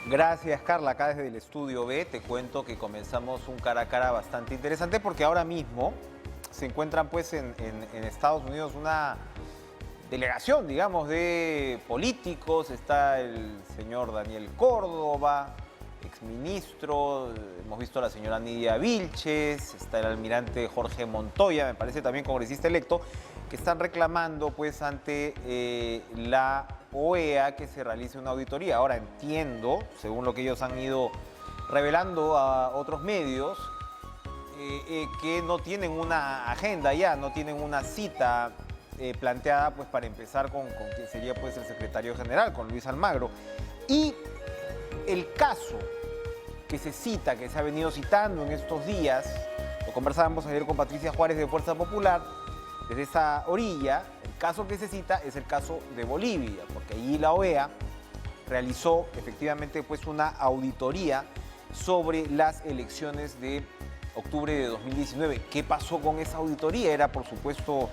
Gracias, Carla. Acá desde el Estudio B te cuento que comenzamos un cara a cara bastante interesante porque ahora mismo se encuentran pues en Estados Unidos una delegación, digamos, de políticos. Está el señor Daniel Córdoba, exministro, hemos visto a la señora Nidia Vilches, está el almirante Jorge Montoya, me parece también congresista electo, que están reclamando pues ante la OEA que se realice una auditoría. Ahora entiendo, según lo que ellos han ido revelando a otros medios, que no tienen una agenda ya, no tienen una cita planteada pues para empezar con quien sería pues el secretario general, con Luis Almagro. Y el caso que se cita, que se ha venido citando en estos días, lo conversábamos ayer con Patricia Juárez de Fuerza Popular, desde esa orilla, el caso que se cita es el caso de Bolivia, porque allí la OEA realizó efectivamente pues una auditoría sobre las elecciones de octubre de 2019. ¿Qué pasó con esa auditoría? Era, por supuesto,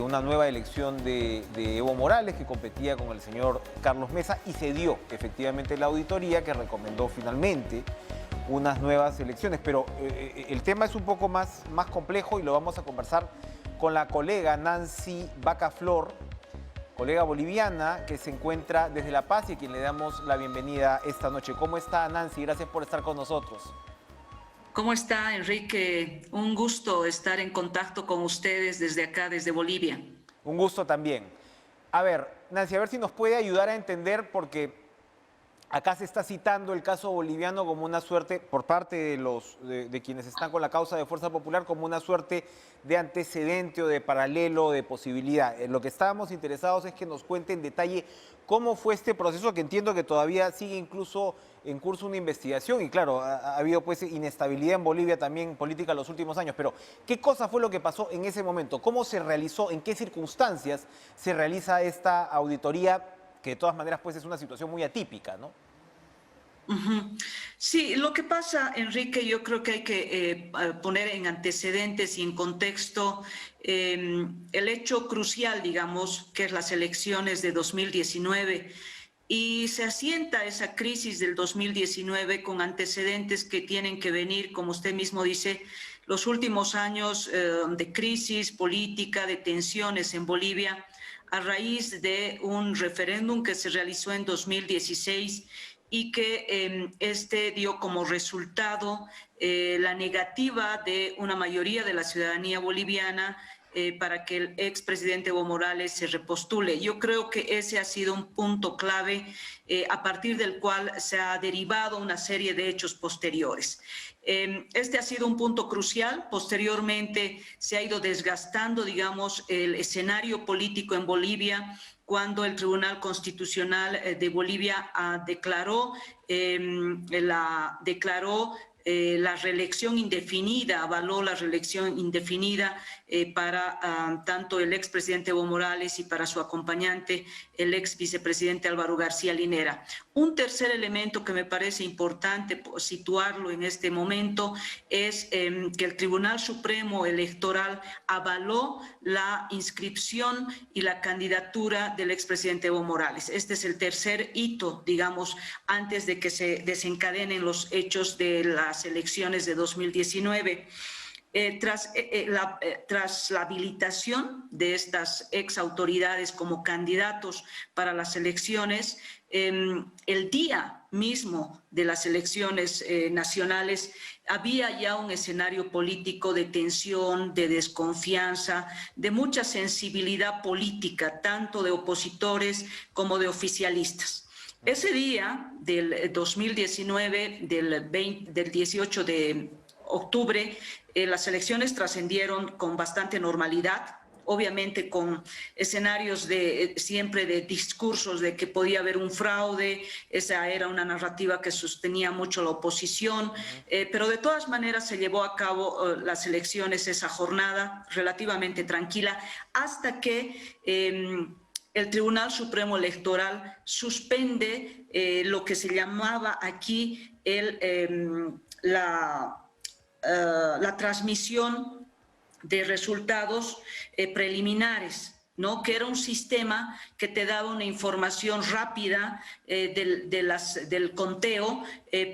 una nueva elección de Evo Morales que competía con el señor Carlos Mesa y se dio efectivamente la auditoría que recomendó finalmente unas nuevas elecciones. Pero el tema es un poco más complejo y lo vamos a conversar con la colega Nancy Bacaflor, colega boliviana que se encuentra desde La Paz y a quien le damos la bienvenida esta noche. ¿Cómo está, Nancy? Gracias por estar con nosotros. ¿Cómo está, Enrique? Un gusto estar en contacto con ustedes desde acá, desde Bolivia. Un gusto también. A ver, Nancy, a ver si nos puede ayudar a entender, porque acá se está citando el caso boliviano como una suerte, por parte de quienes están con la causa de Fuerza Popular, como una suerte de antecedente o de paralelo, de posibilidad. Lo que estábamos interesados es que nos cuente en detalle cómo fue este proceso, que entiendo que todavía sigue incluso en curso una investigación y claro, ha habido pues inestabilidad en Bolivia también política en los últimos años, pero ¿qué cosa fue lo que pasó en ese momento? ¿Cómo se realizó? ¿En qué circunstancias se realiza esta auditoría? Que de todas maneras pues es una situación muy atípica, ¿no? Ujú. Sí, lo que pasa, Enrique, yo creo que hay que poner en antecedentes y en contexto el hecho crucial, digamos, que es las elecciones de 2019. Y se asienta esa crisis del 2019 con antecedentes que tienen que venir, como usted mismo dice, los últimos años de crisis política, de tensiones en Bolivia, a raíz de un referéndum que se realizó en 2016 y que este dio como resultado la negativa de una mayoría de la ciudadanía boliviana para que el expresidente Evo Morales se repostule. Yo creo que ese ha sido un punto clave a partir del cual se ha derivado una serie de hechos posteriores. Este ha sido un punto crucial. Posteriormente se ha ido desgastando, digamos, el escenario político en Bolivia cuando el Tribunal Constitucional de Bolivia declaró la reelección indefinida, avaló la reelección indefinida para tanto el expresidente Evo Morales y para su acompañante, el ex vicepresidente Álvaro García Linera. Un tercer elemento que me parece importante situarlo en este momento es que el Tribunal Supremo Electoral avaló la inscripción y la candidatura del expresidente Evo Morales. Este es el tercer hito, digamos, antes de que se desencadenen los hechos de las elecciones de 2019. Tras la habilitación de estas ex autoridades como candidatos para las elecciones, el día mismo de las elecciones nacionales había ya un escenario político de tensión, de desconfianza, de mucha sensibilidad política, tanto de opositores como de oficialistas. Ese día del 2019, del 18 de octubre, las elecciones trascendieron con bastante normalidad, obviamente con escenarios siempre de discursos de que podía haber un fraude. Esa era una narrativa que sostenía mucho la oposición, pero de todas maneras se llevó a cabo las elecciones esa jornada relativamente tranquila hasta que el Tribunal Supremo Electoral suspende lo que se llamaba aquí la transmisión de resultados preliminares, ¿no? Que era un sistema que te daba una información rápida del conteo,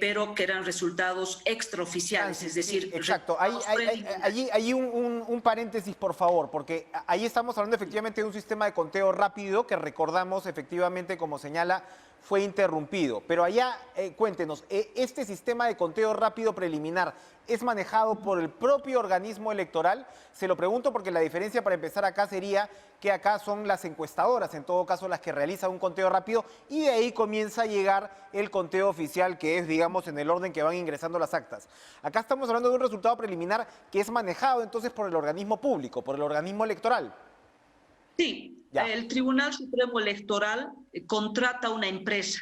pero que eran resultados extraoficiales, es decir... Exacto. Hay un paréntesis, por favor, porque ahí estamos hablando efectivamente de un sistema de conteo rápido que recordamos efectivamente, como señala, fue interrumpido. Pero allá, cuéntenos, ¿este sistema de conteo rápido preliminar es manejado por el propio organismo electoral? Se lo pregunto porque la diferencia para empezar acá sería que acá son las encuestadoras, en todo caso, las que realizan un conteo rápido y de ahí comienza a llegar el conteo oficial, que es, digamos, en el orden que van ingresando las actas. Acá estamos hablando de un resultado preliminar que es manejado entonces por el organismo público, por el organismo electoral. Sí, el Tribunal Supremo Electoral contrata una empresa.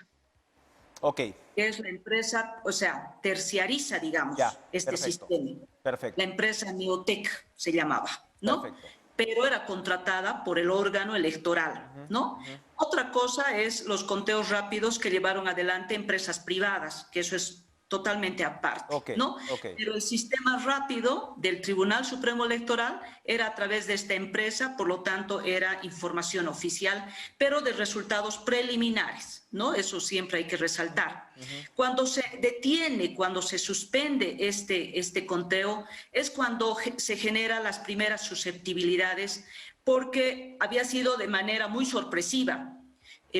Ok. Que es la empresa, o sea, terciariza, digamos, este sistema. Perfecto. La empresa Neotec se llamaba, ¿no? Perfecto. Pero era contratada por el órgano electoral, ¿no? Otra cosa es los conteos rápidos que llevaron adelante empresas privadas, que eso es totalmente aparte, ¿no? Pero el sistema rápido del Tribunal Supremo Electoral era a través de esta empresa, por lo tanto era información oficial, pero de resultados preliminares, ¿no? Eso siempre hay que resaltar. Cuando se detiene, cuando se suspende este conteo, es cuando se generan las primeras susceptibilidades, porque había sido de manera muy sorpresiva,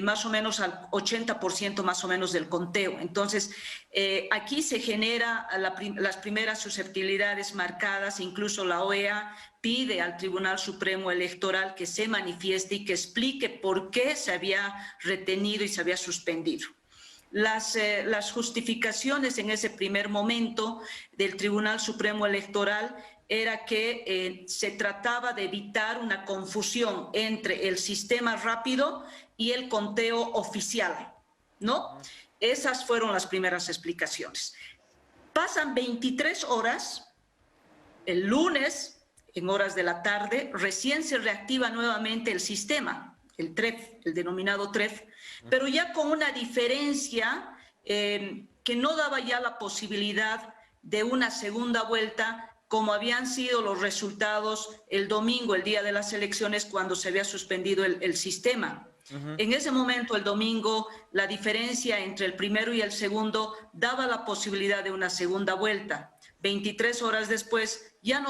más o menos al 80% más o menos del conteo. Entonces, aquí se genera las primeras susceptibilidades marcadas, incluso la OEA pide al Tribunal Supremo Electoral que se manifieste y que explique por qué se había retenido y se había suspendido. Las justificaciones en ese primer momento del Tribunal Supremo Electoral era que se trataba de evitar una confusión entre el sistema rápido y el conteo oficial, ¿no? Esas fueron las primeras explicaciones. Pasan 23 horas, el lunes, en horas de la tarde, recién se reactiva nuevamente el sistema, el TREF, el denominado TREF, pero ya con una diferencia que no daba ya la posibilidad de una segunda vuelta, como habían sido los resultados el domingo, el día de las elecciones, cuando se había suspendido el sistema. En ese momento, el domingo, la diferencia entre el primero y el segundo daba la posibilidad de una segunda vuelta. 23 horas después, ya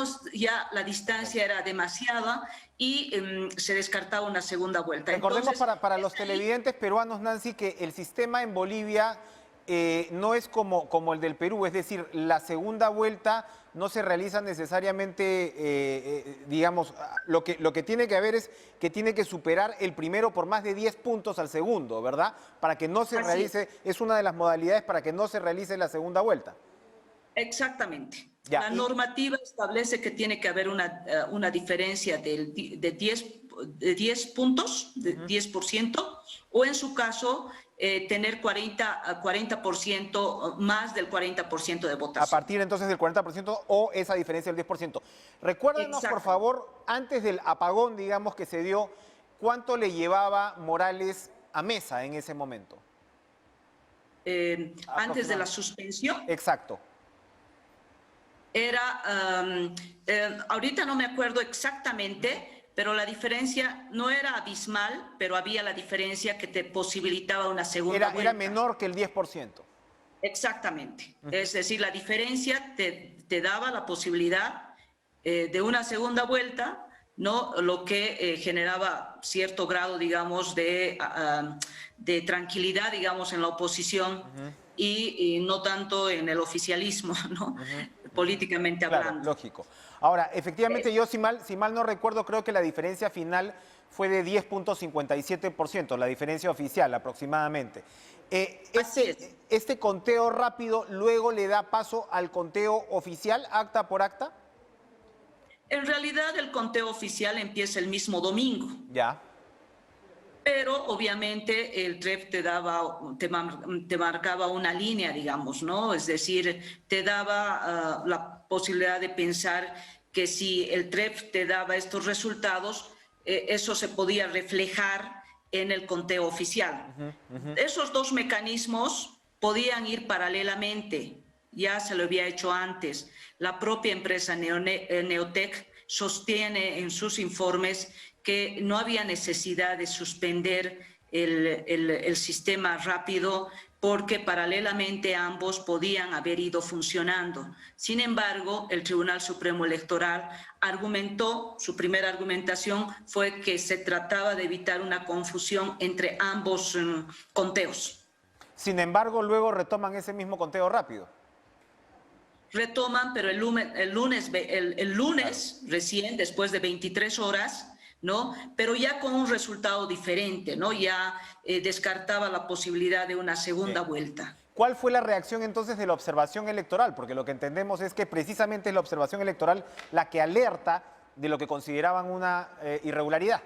la distancia era demasiada y se descartaba una segunda vuelta. Recordemos para los televidentes peruanos, Nancy, que el sistema en Bolivia no es como el del Perú, es decir, la segunda vuelta no se realiza necesariamente, digamos, lo que tiene que haber es que tiene que superar el primero por más de 10 puntos al segundo, ¿verdad? Para que no se realice, es una de las modalidades para que no se realice la segunda vuelta. Exactamente. La normativa establece que tiene que haber una diferencia de 10 puntos, de 10%, o en su caso, tener 40% más del 40% de votación. A partir entonces del 40% o esa diferencia del 10%. Recuérdenos, por favor, antes del apagón, digamos, que se dio, ¿cuánto le llevaba Morales a Mesa en ese momento? Antes de la suspensión. Exacto. Era, ahorita no me acuerdo exactamente, pero la diferencia no era abismal, pero había la diferencia que te posibilitaba una segunda vuelta. Era menor que el 10%. Exactamente. Es decir, la diferencia te daba la posibilidad de una segunda vuelta, ¿no? Lo que generaba cierto grado, digamos, de tranquilidad, digamos, en la oposición y no tanto en el oficialismo, ¿no? Políticamente hablando. Claro, lógico. Ahora, efectivamente, yo si mal no recuerdo, creo que la diferencia final fue de 10.57%, la diferencia oficial aproximadamente. ¿Este conteo rápido luego le da paso al conteo oficial, acta por acta? En realidad, el conteo oficial empieza el mismo domingo. Ya. Pero obviamente el TREF te marcaba una línea, digamos, ¿no? Es decir, te daba la posibilidad de pensar que si el TREF te daba estos resultados, eso se podía reflejar en el conteo oficial. Esos dos mecanismos podían ir paralelamente, ya se lo había hecho antes. La propia empresa Neotec sostiene en sus informes que no había necesidad de suspender el sistema rápido porque paralelamente ambos podían haber ido funcionando. Sin embargo, el Tribunal Supremo Electoral argumentó, su primera argumentación fue que se trataba de evitar una confusión entre ambos conteos. Sin embargo, luego retoman ese mismo conteo rápido. Retoman, pero el lunes claro, recién, después de 23 horas, ¿no? Pero ya con un resultado diferente, ¿no? Ya descartaba la posibilidad de una segunda vuelta. ¿Cuál fue la reacción entonces de la observación electoral? Porque lo que entendemos es que precisamente es la observación electoral la que alerta de lo que consideraban una irregularidad.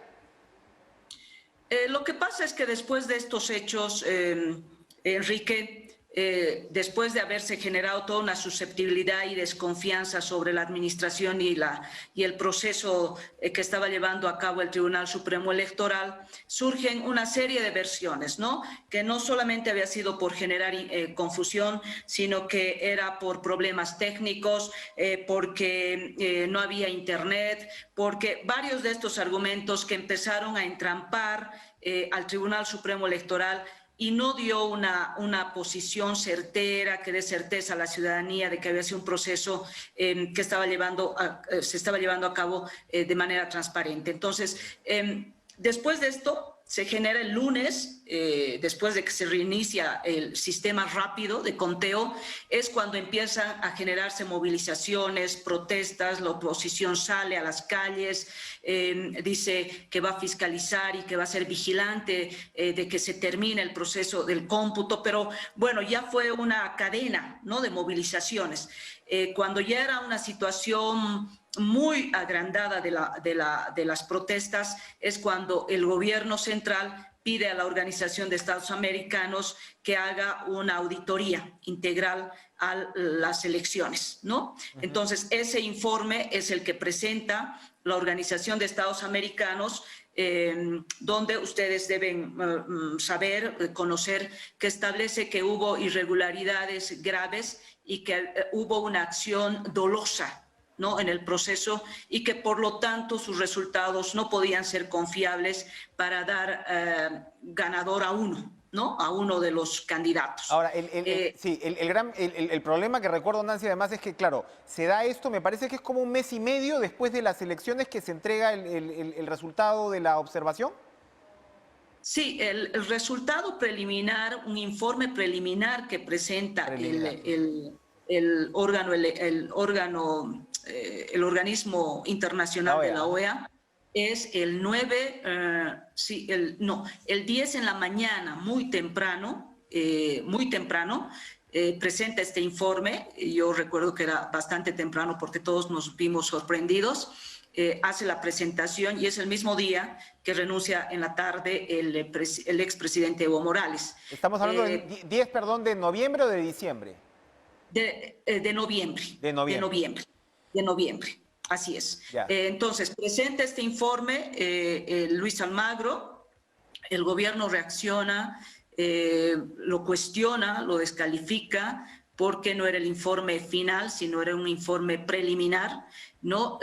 Lo que pasa es que después de estos hechos, Enrique, después de haberse generado toda una susceptibilidad y desconfianza sobre la administración y el proceso que estaba llevando a cabo el Tribunal Supremo Electoral, surgen una serie de versiones, ¿no? Que no solamente había sido por generar confusión, sino que era por problemas técnicos, porque no había internet, porque varios de estos argumentos que empezaron a entrampar al Tribunal Supremo Electoral y no dio una posición certera que dé certeza a la ciudadanía de que había sido un proceso que se estaba llevando a cabo de manera transparente. Entonces, después de esto, se genera el lunes, después de que se reinicia el sistema rápido de conteo, es cuando empiezan a generarse movilizaciones, protestas, la oposición sale a las calles, dice que va a fiscalizar y que va a ser vigilante de que se termine el proceso del cómputo, pero bueno, ya fue una cadena, ¿no?, de movilizaciones. Cuando ya era una situación muy agrandada de las protestas, es cuando el gobierno central pide a la Organización de Estados Americanos que haga una auditoría integral a las elecciones, ¿no? Entonces, ese informe es el que presenta la Organización de Estados Americanos, donde ustedes deben saber, conocer, que establece que hubo irregularidades graves y que hubo una acción dolosa, ¿no?, en el proceso, y que por lo tanto sus resultados no podían ser confiables para dar ganador a uno, ¿no?, a uno de los candidatos. Ahora, el problema que recuerdo, Nancy, además es que, claro, se da esto, me parece que es como un mes y medio después de las elecciones que se entrega el resultado de la observación. Sí, el resultado preliminar, un informe preliminar que presenta el organismo internacional de la OEA, es el 10 en la mañana, muy temprano, presenta este informe. Yo recuerdo que era bastante temprano porque todos nos vimos sorprendidos. Hace la presentación y es el mismo día que renuncia en la tarde el expresidente Evo Morales. Estamos hablando del 10, perdón, ¿de noviembre o de diciembre? De noviembre, así es. Entonces, presenta este informe Luis Almagro, el gobierno reacciona, lo cuestiona, lo descalifica, porque no era el informe final, sino era un informe preliminar, ¿no?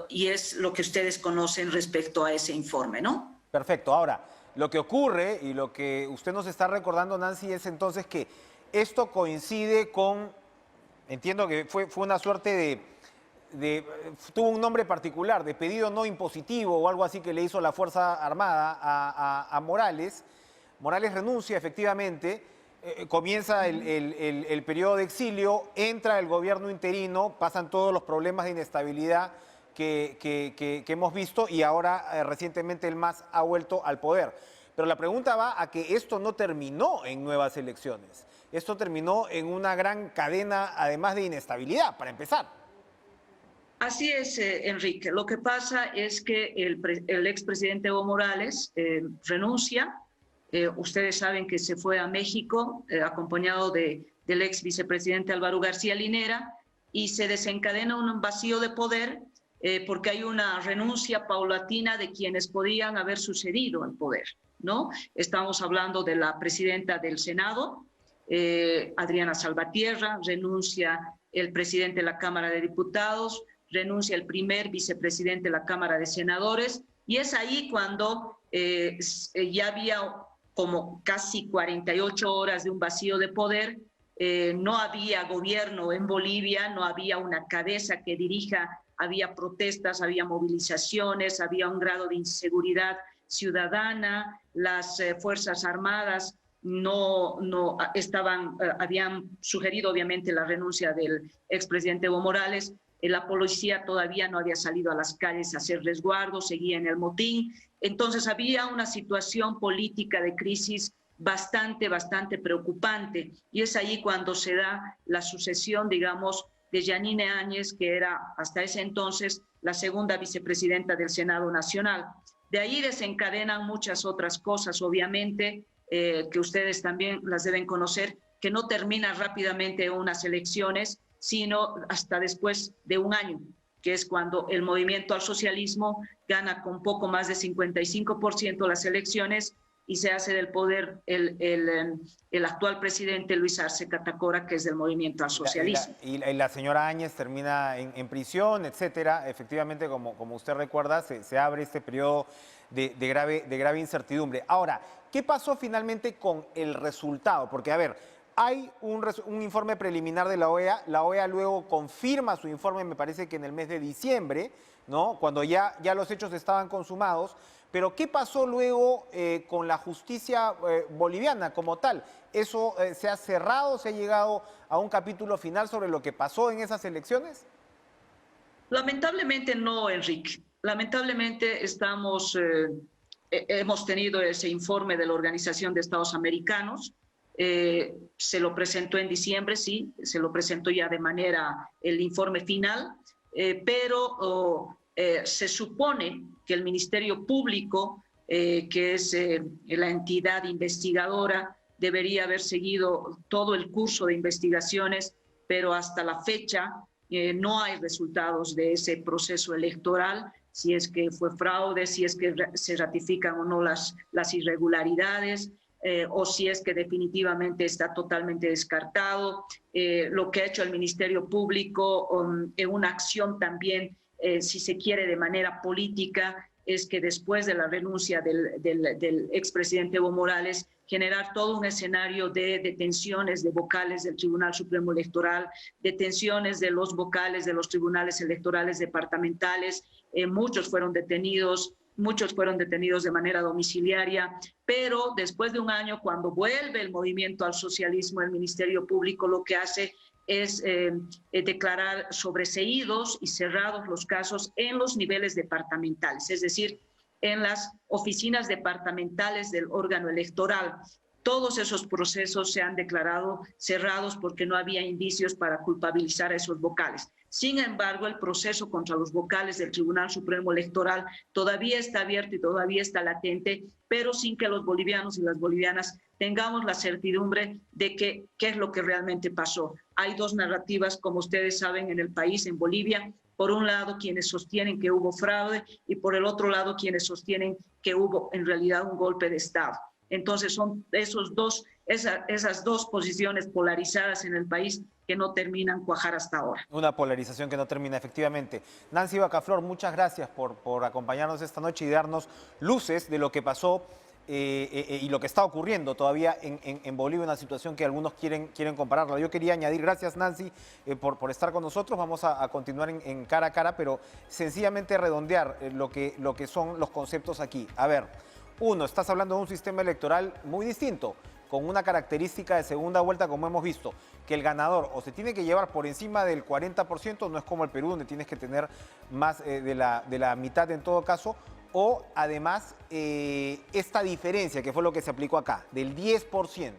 Y es lo que ustedes conocen respecto a ese informe, ¿no? Perfecto. Ahora, lo que ocurre y lo que usted nos está recordando, Nancy, es entonces que esto coincide con, entiendo que fue una suerte tuvo un nombre particular, de pedido no impositivo o algo así que le hizo la Fuerza Armada a Morales. Morales renuncia efectivamente, comienza el periodo de exilio, entra el gobierno interino, pasan todos los problemas de inestabilidad que hemos visto y ahora recientemente el MAS ha vuelto al poder. Pero la pregunta va a que esto no terminó en nuevas elecciones. Esto terminó en una gran cadena, además de inestabilidad, para empezar. Así es, Enrique. Lo que pasa es que el expresidente Evo Morales renuncia. Ustedes saben que se fue a México acompañado del ex vicepresidente Álvaro García Linera y se desencadena un vacío de poder porque hay una renuncia paulatina de quienes podían haber sucedido al poder, ¿no? Estamos hablando de la presidenta del Senado, Adriana Salvatierra, renuncia el presidente de la Cámara de Diputados, renuncia el primer vicepresidente de la Cámara de Senadores Y es ahí cuando ya había como casi 48 horas de un vacío de poder. No había gobierno en Bolivia, no había una cabeza que dirija, había protestas, había movilizaciones, había un grado de inseguridad ciudadana, las Fuerzas Armadas no estaban, habían sugerido obviamente la renuncia del expresidente Evo Morales, la policía todavía no había salido a las calles a hacer resguardo, seguía en el motín, entonces había una situación política de crisis bastante preocupante, y es ahí cuando se da la sucesión, digamos, de Yanine Áñez, que era hasta ese entonces la segunda vicepresidenta del Senado Nacional. De ahí desencadenan muchas otras cosas, obviamente, que ustedes también las deben conocer, que no termina rápidamente unas elecciones, sino hasta después de un año, que es cuando el movimiento al socialismo gana con poco más de 55% las elecciones y se hace del poder el actual presidente Luis Arce Catacora, que es del movimiento al socialismo. Y la señora Áñez termina en prisión, etcétera. Efectivamente, como usted recuerda, se abre este periodo de grave incertidumbre. Ahora, ¿qué pasó finalmente con el resultado? Porque, a ver, hay un informe preliminar de la OEA. La OEA luego confirma su informe, me parece que en el mes de diciembre, ¿no? Cuando ya los hechos estaban consumados. Pero ¿qué pasó luego con la justicia boliviana como tal? ¿Eso se ha cerrado, se ha llegado a un capítulo final sobre lo que pasó en esas elecciones? Lamentablemente no, Enrique. Lamentablemente hemos tenido ese informe de la Organización de Estados Americanos. Se lo presentó en diciembre, sí, se lo presentó ya de manera el informe final, pero se supone que el Ministerio Público, que es la entidad investigadora, debería haber seguido todo el curso de investigaciones, pero hasta la fecha no hay resultados de ese proceso electoral, si es que fue fraude, si es que se ratifican o no las irregularidades, o si es que definitivamente está totalmente descartado. Lo que ha hecho el Ministerio Público en una acción también, si se quiere, de manera política, es que después de la renuncia del expresidente Evo Morales, generar todo un escenario de detenciones de vocales del Tribunal Supremo Electoral, detenciones de los vocales de los tribunales electorales departamentales. Muchos fueron detenidos de manera domiciliaria, pero después de un año, cuando vuelve el movimiento al socialismo, el Ministerio Público lo que hace es declarar sobreseídos y cerrados los casos en los niveles departamentales, es decir, en las oficinas departamentales del órgano electoral. Todos esos procesos se han declarado cerrados porque no había indicios para culpabilizar a esos vocales. Sin embargo, el proceso contra los vocales del Tribunal Supremo Electoral todavía está abierto y todavía está latente, pero sin que los bolivianos y las bolivianas tengamos la certidumbre de qué es lo que realmente pasó. Hay dos narrativas, como ustedes saben, en el país, en Bolivia. Por un lado, quienes sostienen que hubo fraude y por el otro lado, quienes sostienen que hubo en realidad un golpe de Estado. Entonces son esas dos posiciones polarizadas en el país que no terminan cuajar hasta ahora. Una polarización que no termina, efectivamente. Nancy Bacaflor, muchas gracias por acompañarnos esta noche y darnos luces de lo que pasó y lo que está ocurriendo todavía en Bolivia, una situación que algunos quieren compararla. Yo quería añadir, gracias Nancy por estar con nosotros, vamos a continuar en cara a cara, pero sencillamente redondear lo que son los conceptos aquí. A ver, uno, estás hablando de un sistema electoral muy distinto, con una característica de segunda vuelta, como hemos visto, que el ganador o se tiene que llevar por encima del 40%, no es como el Perú, donde tienes que tener más de la mitad en todo caso, o además esta diferencia, que fue lo que se aplicó acá, del 10%,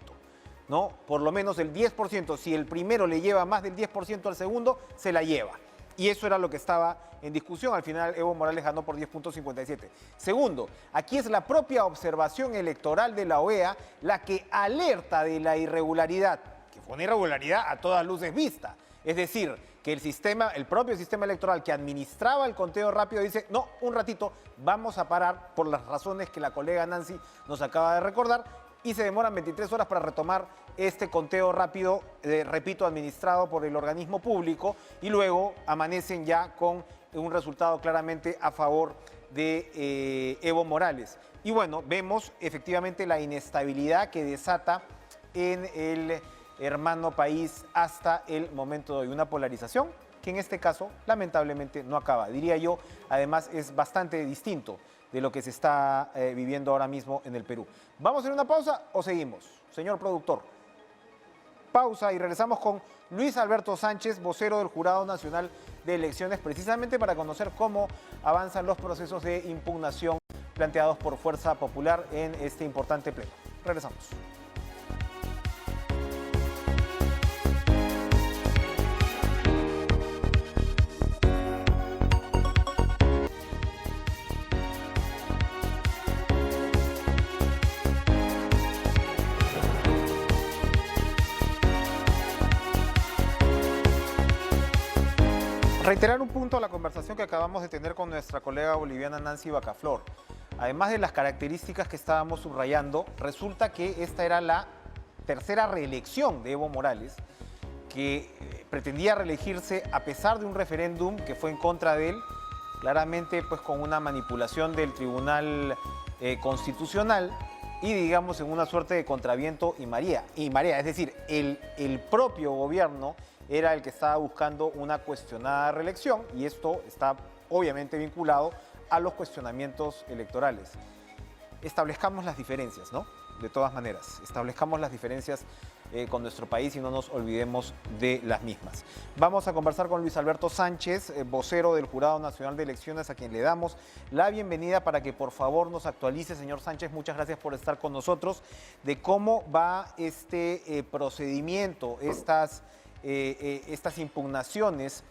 ¿no? Por lo menos el 10%, si el primero le lleva más del 10% al segundo, se la lleva. Y eso era lo que estaba en discusión. Al final, Evo Morales ganó por 10.57. Segundo, aquí es la propia observación electoral de la OEA la que alerta de la irregularidad, que fue una irregularidad a todas luces vista. Es decir, que el propio sistema electoral que administraba el conteo rápido dice, no, un ratito, vamos a parar por las razones que la colega Nancy nos acaba de recordar, y se demoran 23 horas para retomar este conteo rápido, repito, administrado por el organismo público, y luego amanecen ya con un resultado claramente a favor de Evo Morales. Y bueno, vemos efectivamente la inestabilidad que desata en el hermano país hasta el momento de hoy. Una polarización que en este caso lamentablemente no acaba. Diría yo, además es bastante distinto de lo que se está viviendo ahora mismo en el Perú. ¿Vamos a hacer una pausa o seguimos? Señor productor. Pausa y regresamos con Luis Alberto Sánchez, vocero del Jurado Nacional de Elecciones, precisamente para conocer cómo avanzan los procesos de impugnación planteados por Fuerza Popular en este importante pleno. Regresamos. Reiterar un punto a la conversación que acabamos de tener con nuestra colega boliviana Nancy Bacaflor. Además de las características que estábamos subrayando, resulta que esta era la tercera reelección de Evo Morales, que pretendía reelegirse a pesar de un referéndum que fue en contra de él, claramente pues con una manipulación del Tribunal Constitucional y digamos en una suerte de contraviento y marea. Es decir, el propio gobierno era el que estaba buscando una cuestionada reelección y esto está obviamente vinculado a los cuestionamientos electorales. Establezcamos las diferencias, ¿no? De todas maneras, establezcamos las diferencias con nuestro país y no nos olvidemos de las mismas. Vamos a conversar con Luis Alberto Sánchez, vocero del Jurado Nacional de Elecciones, a quien le damos la bienvenida para que por favor nos actualice. Señor Sánchez, muchas gracias por estar con nosotros, de cómo va este procedimiento, estas impugnaciones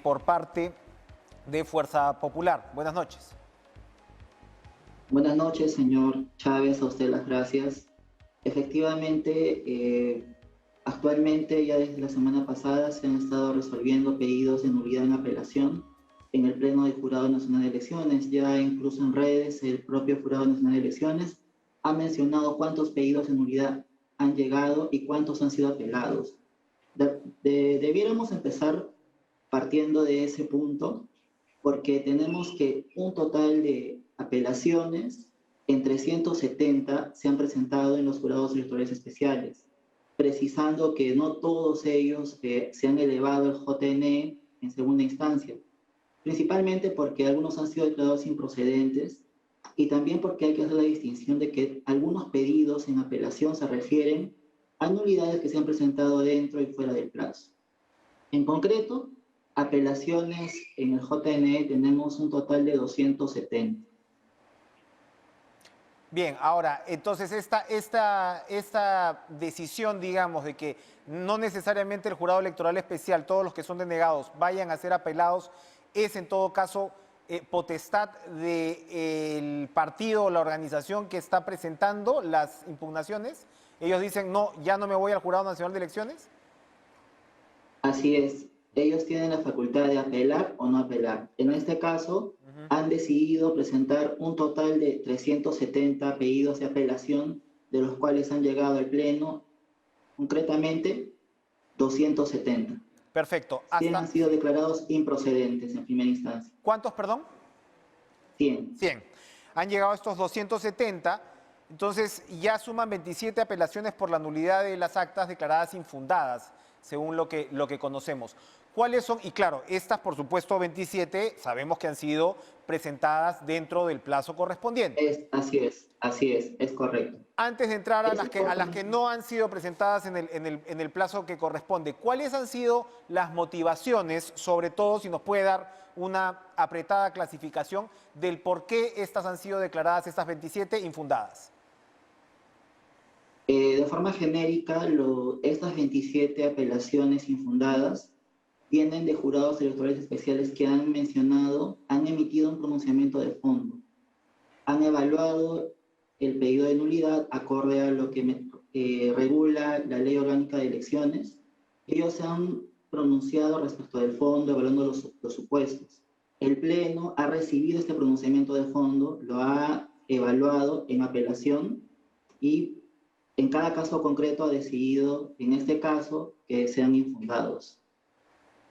por parte de Fuerza Popular. Buenas noches. Buenas noches, señor Chávez, a usted las gracias. Efectivamente, actualmente ya desde la semana pasada se han estado resolviendo pedidos de nulidad en apelación en el Pleno del Jurado Nacional de Elecciones. Ya incluso en redes el propio Jurado Nacional de Elecciones ha mencionado cuántos pedidos de nulidad han llegado y cuántos han sido apelados. Debiéramos empezar partiendo de ese punto, porque tenemos que un total de apelaciones en 370 se han presentado en los jurados electorales especiales, precisando que no todos ellos se han elevado al JNE en segunda instancia, principalmente porque algunos han sido declarados improcedentes y también porque hay que hacer la distinción de que algunos pedidos en apelación se refieren a nulidades que se han presentado dentro y fuera del plazo. En concreto, apelaciones en el JNE tenemos un total de 270. Bien, ahora, entonces esta decisión, digamos, de que no necesariamente el jurado electoral especial, todos los que son denegados, vayan a ser apelados, es en todo caso potestad del partido o la organización que está presentando las impugnaciones. Ellos dicen, no, ya no me voy al Jurado Nacional de Elecciones. Así es. Ellos tienen la facultad de apelar o no apelar. En este caso, han decidido presentar un total de 370 pedidos de apelación, de los cuales han llegado al Pleno, concretamente, 270. Perfecto. 100 han sido declarados improcedentes en primera instancia. ¿Cuántos, perdón? 100. 100. Han llegado estos 270, entonces ya suman 27 apelaciones por la nulidad de las actas declaradas infundadas, según lo que conocemos. ¿Cuáles son? Y claro, estas por supuesto 27 sabemos que han sido presentadas dentro del plazo correspondiente. Así es correcto. Antes de entrar a las que no han sido presentadas en el plazo que corresponde, ¿cuáles han sido las motivaciones, sobre todo si nos puede dar una apretada clasificación del por qué estas han sido declaradas, estas 27, infundadas? De forma genérica, estas 27 apelaciones infundadas vienen de jurados electorales especiales que han emitido un pronunciamiento de fondo. Han evaluado el pedido de nulidad acorde a lo que regula la Ley Orgánica de Elecciones. Ellos se han pronunciado respecto del fondo, evaluando los supuestos. El Pleno ha recibido este pronunciamiento de fondo, lo ha evaluado en apelación y en cada caso concreto ha decidido, en este caso, que sean infundados.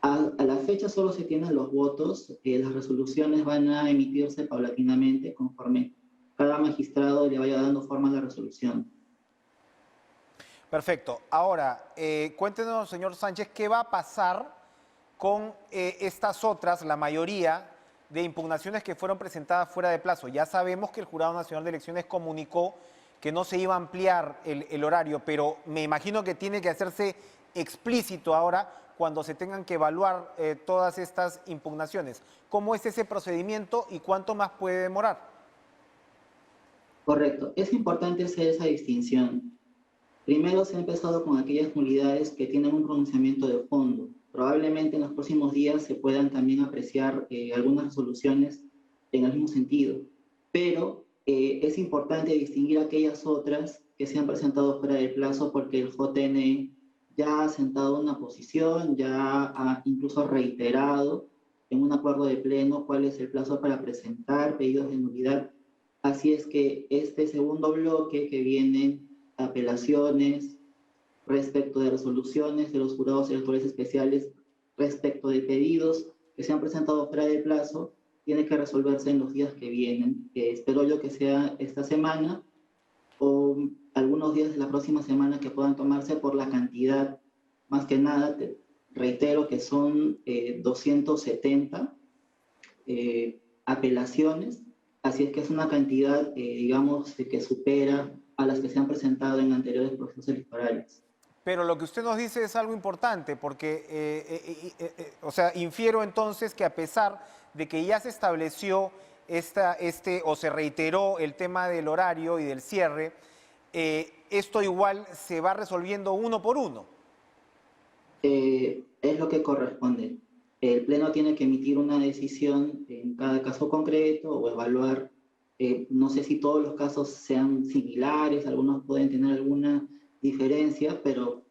A la fecha solo se tienen los votos, las resoluciones van a emitirse paulatinamente conforme cada magistrado le vaya dando forma a la resolución. Perfecto. Ahora, cuéntenos, señor Sánchez, ¿qué va a pasar con estas otras, la mayoría de impugnaciones que fueron presentadas fuera de plazo? Ya sabemos que el Jurado Nacional de Elecciones comunicó que no se iba a ampliar el horario, pero me imagino que tiene que hacerse explícito ahora cuando se tengan que evaluar todas estas impugnaciones. ¿Cómo es ese procedimiento y cuánto más puede demorar? Correcto. Es importante hacer esa distinción. Primero se ha empezado con aquellas nulidades que tienen un pronunciamiento de fondo. Probablemente en los próximos días se puedan también apreciar algunas resoluciones en el mismo sentido, pero es importante distinguir aquellas otras que se han presentado fuera del plazo porque el JNE ya ha sentado una posición, ya ha incluso reiterado en un acuerdo de pleno cuál es el plazo para presentar pedidos de nulidad. Así es que este segundo bloque que vienen apelaciones respecto de resoluciones de los jurados electorales especiales, respecto de pedidos que se han presentado fuera de plazo, tiene que resolverse en los días que vienen. Espero yo que sea esta semana o algunos días de la próxima semana que puedan tomarse por la cantidad, más que nada, te reitero que son 270 apelaciones, así es que es una cantidad, digamos, que supera a las que se han presentado en anteriores procesos electorales. Pero lo que usted nos dice es algo importante, porque, o sea, infiero entonces que a pesar de que ya se estableció o se reiteró el tema del horario y del cierre, esto igual se va resolviendo uno por uno. Es lo que corresponde. El Pleno tiene que emitir una decisión en cada caso concreto o evaluar. No sé si todos los casos sean similares, algunos pueden tener alguna diferencia, pero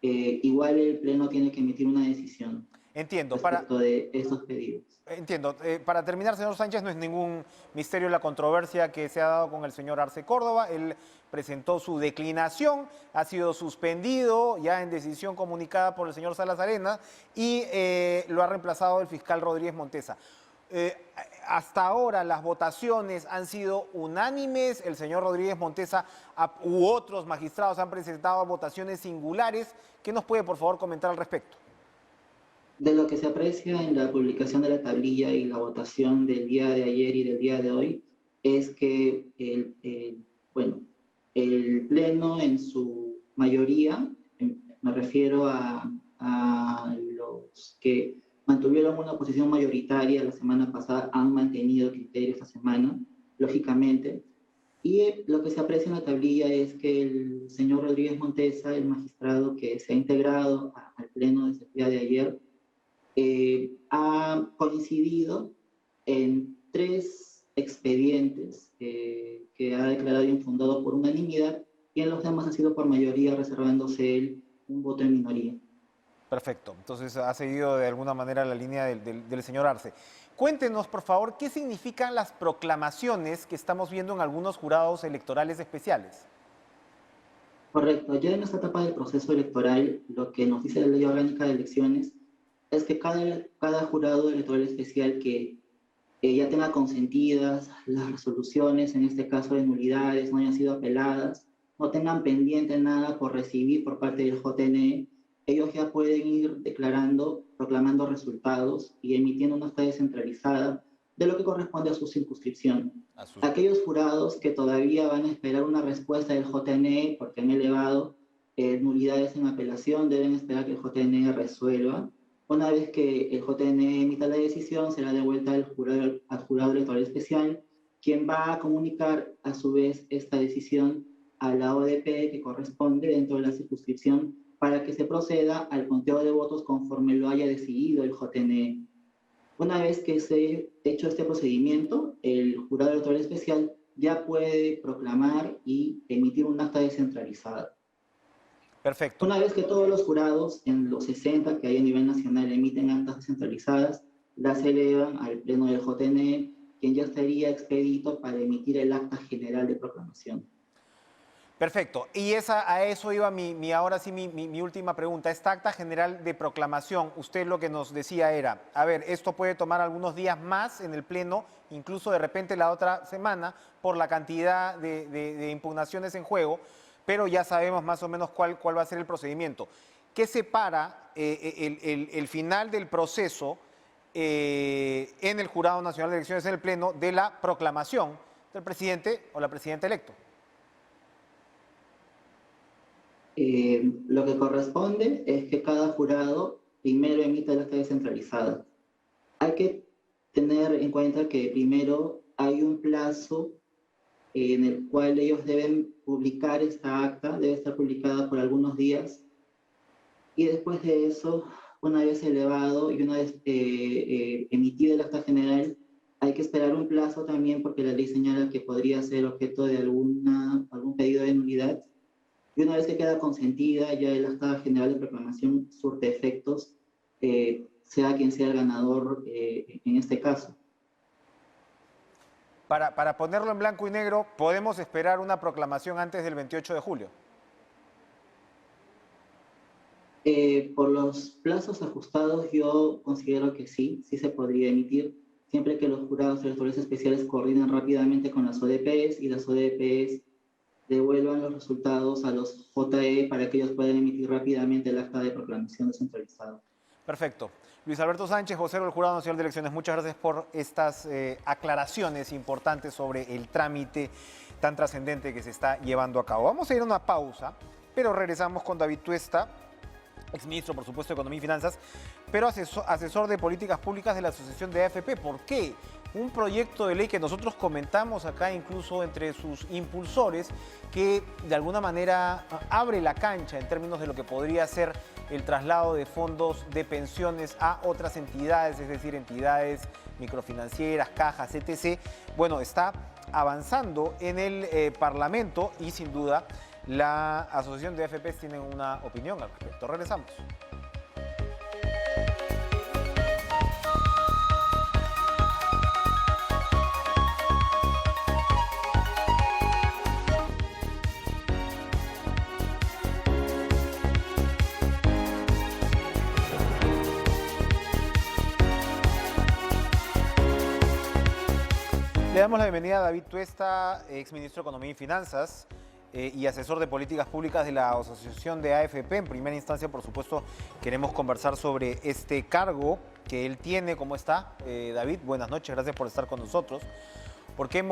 igual el Pleno tiene que emitir una decisión Entiendo. respecto de estos pedidos. Entiendo. Para terminar, señor Sánchez, no es ningún misterio la controversia que se ha dado con el señor Arce Córdoba. Él presentó su declinación, ha sido suspendido ya en decisión comunicada por el señor Salas Arenas y lo ha reemplazado el fiscal Rodríguez Montesa. Hasta ahora las votaciones han sido unánimes, el señor Rodríguez Montesa u otros magistrados han presentado votaciones singulares. ¿Qué nos puede, por favor, comentar al respecto? De lo que se aprecia en la publicación de la tablilla y la votación del día de ayer y del día de hoy, es que bueno, el Pleno en su mayoría, me refiero a los que mantuvieron una posición mayoritaria la semana pasada, han mantenido criterio esta semana, lógicamente, y lo que se aprecia en la tablilla es que el señor Rodríguez Montesa, el magistrado que se ha integrado al Pleno desde el día de ayer, ha coincidido en 3 expedientes que ha declarado infundado por unanimidad y en los demás ha sido por mayoría, reservándose él un voto en minoría. Perfecto. Entonces ha seguido de alguna manera la línea del señor Arce. Cuéntenos, por favor, qué significan las proclamaciones que estamos viendo en algunos jurados electorales especiales. Correcto. Ya en esta etapa del proceso electoral, lo que nos dice la Ley Orgánica de Elecciones es que cada jurado electoral especial que ya tenga consentidas las resoluciones, en este caso de nulidades, no hayan sido apeladas, no tengan pendiente nada por recibir por parte del JNE, ellos ya pueden ir declarando, proclamando resultados y emitiendo una acta descentralizada de lo que corresponde a su circunscripción. Aquellos jurados que todavía van a esperar una respuesta del JNE porque han elevado nulidades en apelación, deben esperar que el JNE resuelva. Una vez que el JNE emita la decisión, será devuelta al jurado electoral especial, quien va a comunicar a su vez esta decisión a la ODP que corresponde dentro de la circunscripción para que se proceda al conteo de votos conforme lo haya decidido el JNE. Una vez que se ha hecho este procedimiento, el jurado electoral especial ya puede proclamar y emitir un acta descentralizada. Perfecto. Una vez que todos los jurados, en los 60 que hay a nivel nacional, emiten actas descentralizadas, las elevan al Pleno del JNE, quien ya estaría expedito para emitir el acta general de proclamación. Perfecto. Y a eso iba ahora sí mi última pregunta. Esta acta general de proclamación, usted lo que nos decía era, a ver, esto puede tomar algunos días más en el Pleno, incluso de repente la otra semana, por la cantidad de impugnaciones en juego, pero ya sabemos más o menos cuál va a ser el procedimiento. ¿Qué separa el final del proceso en el Jurado Nacional de Elecciones en el Pleno de la proclamación del presidente o la presidenta electo? Lo que corresponde es que cada jurado primero emita el acta descentralizada. Hay que tener en cuenta que primero hay un plazo en el cual ellos deben publicar esta acta, debe estar publicada por algunos días, y después de eso, una vez elevado y una vez emitida el acta general, hay que esperar un plazo también porque la ley señala que podría ser objeto de algún pedido de nulidad. Y una vez que queda consentida, ya el acta general de proclamación surte efectos, sea quien sea el ganador en este caso. Para ponerlo en blanco y negro, ¿podemos esperar una proclamación antes del 28 de julio? Por los plazos ajustados, yo considero que sí se podría emitir, siempre que los jurados electorales especiales coordinen rápidamente con las ODPs y las ODPs devuelvan los resultados a los JE para que ellos puedan emitir rápidamente el acta de proclamación descentralizada. Perfecto. Luis Alberto Sánchez, vocero del Jurado Nacional de Elecciones, muchas gracias por estas aclaraciones importantes sobre el trámite tan trascendente que se está llevando a cabo. Vamos a ir a una pausa, pero regresamos con David Tuesta, exministro, por supuesto, de Economía y Finanzas, pero asesor de políticas públicas de la Asociación de AFP. ¿Por qué? Un proyecto de ley que nosotros comentamos acá, incluso entre sus impulsores, que de alguna manera abre la cancha en términos de lo que podría ser el traslado de fondos de pensiones a otras entidades, es decir, entidades microfinancieras, cajas, etc. Bueno, está avanzando en el Parlamento y sin duda la Asociación de AFPs tiene una opinión al respecto. Regresamos. Le damos la bienvenida a David Tuesta, exministro de Economía y Finanzas y asesor de políticas públicas de la Asociación de AFP. En primera instancia, por supuesto, queremos conversar sobre este cargo que él tiene. ¿Cómo está, David? Buenas noches, gracias por estar con nosotros. Porque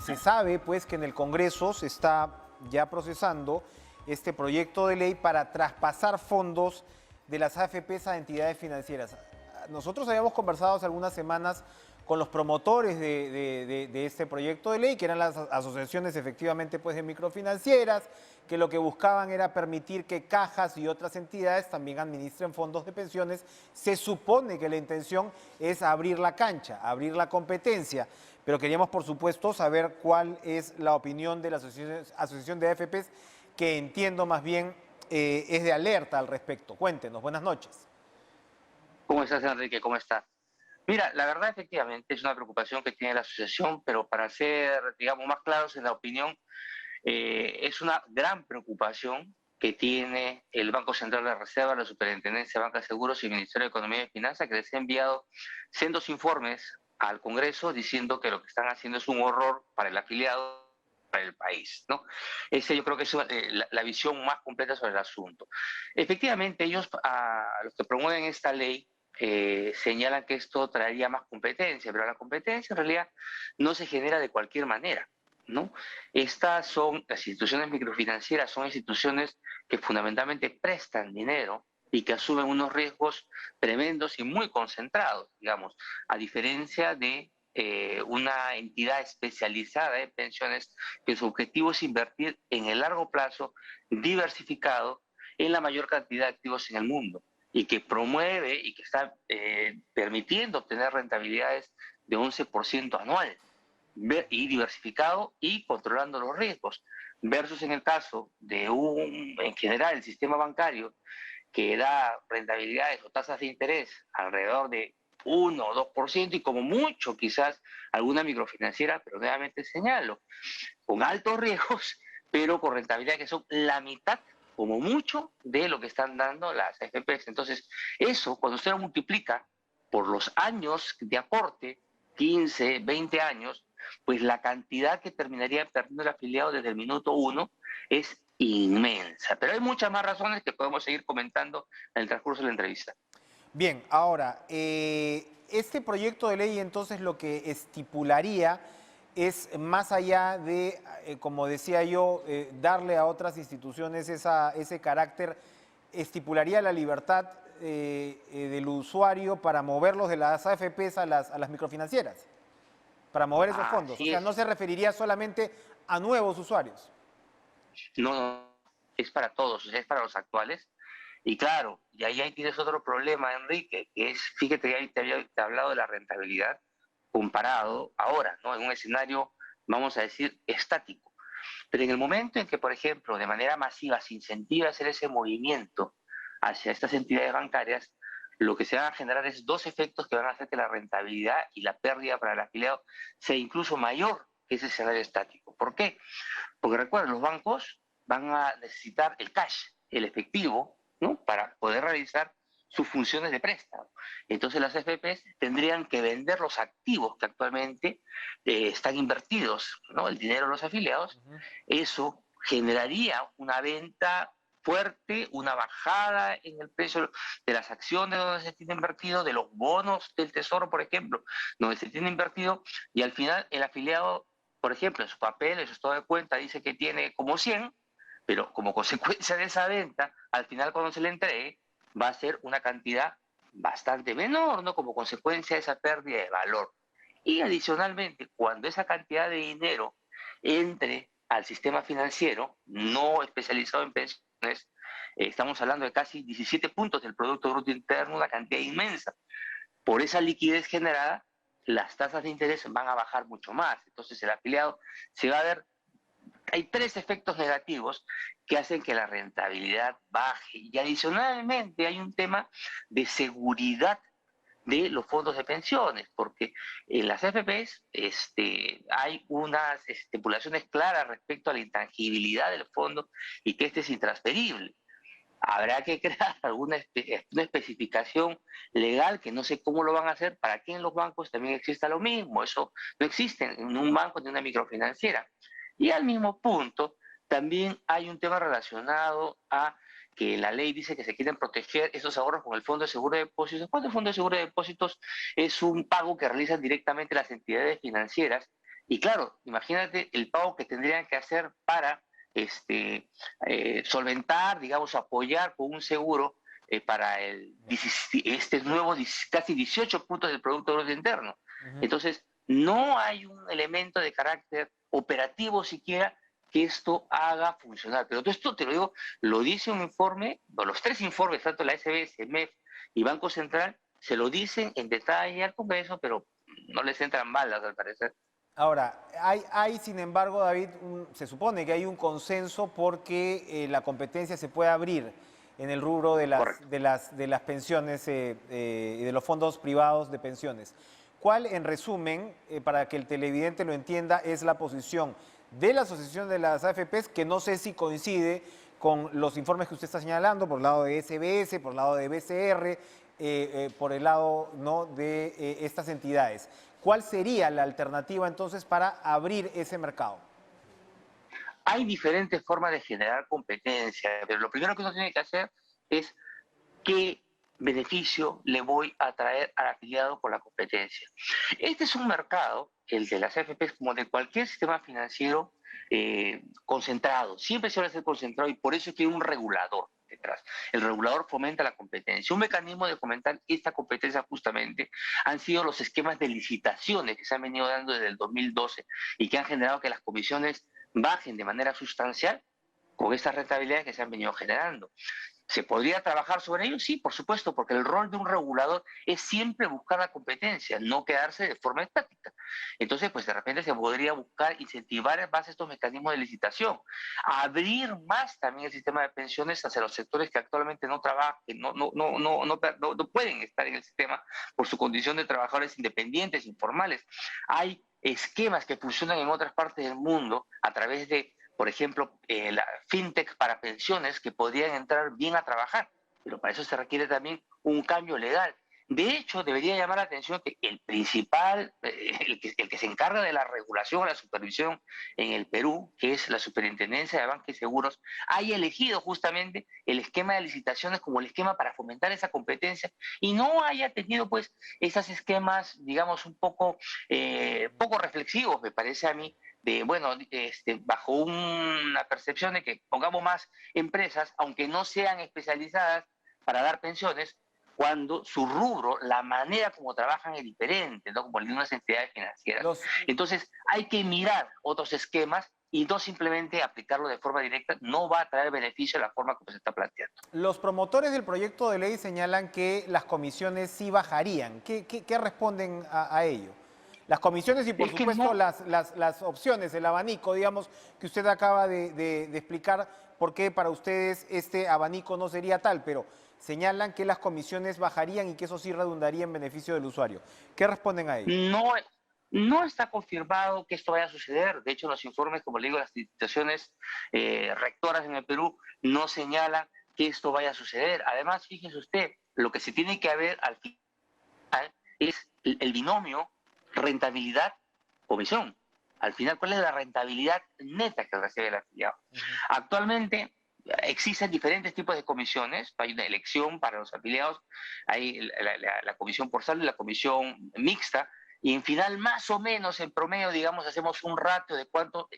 se sabe pues que en el Congreso se está ya procesando este proyecto de ley para traspasar fondos de las AFPs a entidades financieras. Nosotros habíamos conversado hace algunas semanas con los promotores de este proyecto de ley, que eran las asociaciones efectivamente pues de microfinancieras, que lo que buscaban era permitir que cajas y otras entidades también administren fondos de pensiones. Se supone que la intención es abrir la cancha, abrir la competencia, pero queríamos por supuesto saber cuál es la opinión de la Asociación de AFPs, que entiendo más bien es de alerta al respecto. Cuéntenos, buenas noches. ¿Cómo estás, Enrique? ¿Cómo estás? Mira, la verdad efectivamente es una preocupación que tiene la asociación, pero para ser, digamos, más claros en la opinión, es una gran preocupación que tiene el Banco Central de Reserva, la Superintendencia de Banca de Seguros y el Ministerio de Economía y Finanzas, que les ha enviado sendos informes al Congreso diciendo que lo que están haciendo es un horror para el afiliado, para el país, ¿no? Yo creo que es la visión más completa sobre el asunto. Efectivamente, ellos, los que promueven esta ley, señalan que esto traería más competencia, pero la competencia en realidad no se genera de cualquier manera, ¿no? Las instituciones microfinancieras son instituciones que fundamentalmente prestan dinero y que asumen unos riesgos tremendos y muy concentrados, digamos, a diferencia de una entidad especializada de pensiones que su objetivo es invertir en el largo plazo, diversificado, en la mayor cantidad de activos en el mundo, y que promueve y que está permitiendo obtener rentabilidades de 11% anual, y diversificado y controlando los riesgos, versus en el caso de en general, el sistema bancario, que da rentabilidades o tasas de interés alrededor de 1 o 2%, y como mucho quizás alguna microfinanciera, pero nuevamente señalo, con altos riesgos, pero con rentabilidad que son la mitad, como mucho, de lo que están dando las AFPs. Entonces, eso, cuando usted lo multiplica por los años de aporte, 15, 20 años, pues la cantidad que terminaría perdiendo el afiliado desde el minuto uno es inmensa. Pero hay muchas más razones que podemos seguir comentando en el transcurso de la entrevista. Bien, ahora, este proyecto de ley entonces lo que estipularía es más allá de, como decía yo, darle a otras instituciones ese carácter, estipularía la libertad del usuario para moverlos de las AFPs a las microfinancieras, para mover esos fondos. O Así sea, es. no se referiría solamente a nuevos usuarios. No, no, es para todos, o sea, es para los actuales. Y claro, y ahí tienes otro problema, Enrique, que es, fíjate, ahí te había hablado de la rentabilidad comparado ahora, ¿no? En un escenario, vamos a decir, estático. Pero en el momento en que, por ejemplo, de manera masiva se incentiva a hacer ese movimiento hacia estas entidades bancarias, lo que se van a generar es dos efectos que van a hacer que la rentabilidad y la pérdida para el afiliado sea incluso mayor que ese escenario estático. ¿Por qué? Porque recuerden, los bancos van a necesitar el cash, el efectivo, ¿no? Para poder realizar sus funciones de préstamo. Entonces las FPs tendrían que vender los activos que actualmente están invertidos, ¿no? El dinero de los afiliados. Eso generaría una venta fuerte, una bajada en el precio de las acciones donde se tiene invertido, de los bonos del tesoro, por ejemplo, donde se tiene invertido, y al final el afiliado, por ejemplo, en su papel, en su estado de cuenta, dice que tiene como 100, pero como consecuencia de esa venta, al final cuando se le entregue, va a ser una cantidad bastante menor, ¿no? Como consecuencia de esa pérdida de valor. Y adicionalmente, cuando esa cantidad de dinero entre al sistema financiero, no especializado en pensiones, estamos hablando de casi 17 puntos del Producto Bruto Interno, una cantidad inmensa. Por esa liquidez generada, las tasas de interés van a bajar mucho más. Entonces el afiliado se va a ver, hay tres efectos negativos que hacen que la rentabilidad baje. Y adicionalmente hay un tema de seguridad de los fondos de pensiones, porque en las FPs hay unas estipulaciones claras respecto a la intangibilidad del fondo y que este es intransferible. Habrá que crear una especificación legal que no sé cómo lo van a hacer para que en los bancos también exista lo mismo. Eso no existe en un banco ni una microfinanciera. Y al mismo punto, también hay un tema relacionado a que la ley dice que se quieren proteger esos ahorros con el Fondo de Seguro de Depósitos. El Fondo de Seguro de Depósitos es un pago que realizan directamente las entidades financieras. Y claro, imagínate el pago que tendrían que hacer para solventar, digamos, apoyar con un seguro para este nuevo casi 18 puntos del Producto Bruto Interno. Entonces, no hay un elemento de carácter operativo siquiera que esto haga funcionar. Pero todo esto te lo digo, lo dice un informe, los tres informes, tanto la SBS, MEF y Banco Central, se lo dicen en detalle al Congreso, pero no les entran balas al parecer. Ahora, sin embargo, David, se supone que hay un consenso porque la competencia se puede abrir en el rubro de Correcto. las pensiones y de los fondos privados de pensiones. ¿Cuál, en resumen, para que el televidente lo entienda, es la posición de la Asociación de las AFPs, que no sé si coincide con los informes que usted está señalando, por el lado de SBS, por el lado de BCR, por el lado, ¿no?, de estas entidades? ¿Cuál sería la alternativa entonces para abrir ese mercado? Hay diferentes formas de generar competencia, pero lo primero que uno tiene que hacer es qué beneficio le voy a traer al afiliado por la competencia. Este es un mercado, el de las AFPs, como de cualquier sistema financiero concentrado. Siempre suele ser concentrado y por eso es que hay un regulador detrás. El regulador fomenta la competencia. Un mecanismo de fomentar esta competencia justamente han sido los esquemas de licitaciones que se han venido dando desde el 2012 y que han generado que las comisiones bajen de manera sustancial con estas rentabilidades que se han venido generando. ¿Se podría trabajar sobre ello? Sí, por supuesto, porque el rol de un regulador es siempre buscar la competencia, no quedarse de forma estática. Entonces, pues de repente se podría buscar incentivar más estos mecanismos de licitación, abrir más también el sistema de pensiones hacia los sectores que actualmente no trabajan, que no pueden estar en el sistema por su condición de trabajadores independientes, informales. Hay esquemas que funcionan en otras partes del mundo a través de, por ejemplo, la fintech para pensiones que podrían entrar bien a trabajar, pero para eso se requiere también un cambio legal. De hecho, debería llamar la atención que el principal, el que se encarga de la regulación o la supervisión en el Perú, que es la Superintendencia de Banca y Seguros, haya elegido justamente el esquema de licitaciones como el esquema para fomentar esa competencia y no haya tenido pues esos esquemas, digamos, un poco reflexivos, me parece a mí, de, bueno, bajo una percepción de que pongamos más empresas, aunque no sean especializadas para dar pensiones, cuando su rubro, la manera como trabajan es diferente, ¿no? Como algunas entidades financieras. Entonces, hay que mirar otros esquemas y no simplemente aplicarlo de forma directa, no va a traer beneficio a la forma como se está planteando. Los promotores del proyecto de ley señalan que las comisiones sí bajarían. ¿Qué responden a ello? Las comisiones y, por supuesto, las opciones, el abanico, digamos, que usted acaba de explicar por qué para ustedes este abanico no sería tal, pero señalan que las comisiones bajarían y que eso sí redundaría en beneficio del usuario. ¿Qué responden a ello? No está confirmado que esto vaya a suceder. De hecho, los informes, como le digo, las instituciones rectoras en el Perú no señalan que esto vaya a suceder. Además, fíjese usted, lo que se tiene que ver al final es el binomio rentabilidad-comisión. Al final, ¿cuál es la rentabilidad neta que recibe el afiliado? Actualmente existen diferentes tipos de comisiones. Hay una elección para los afiliados, hay la comisión por saldo y la comisión mixta, y en final, más o menos, en promedio, digamos, hacemos un ratio de cuánto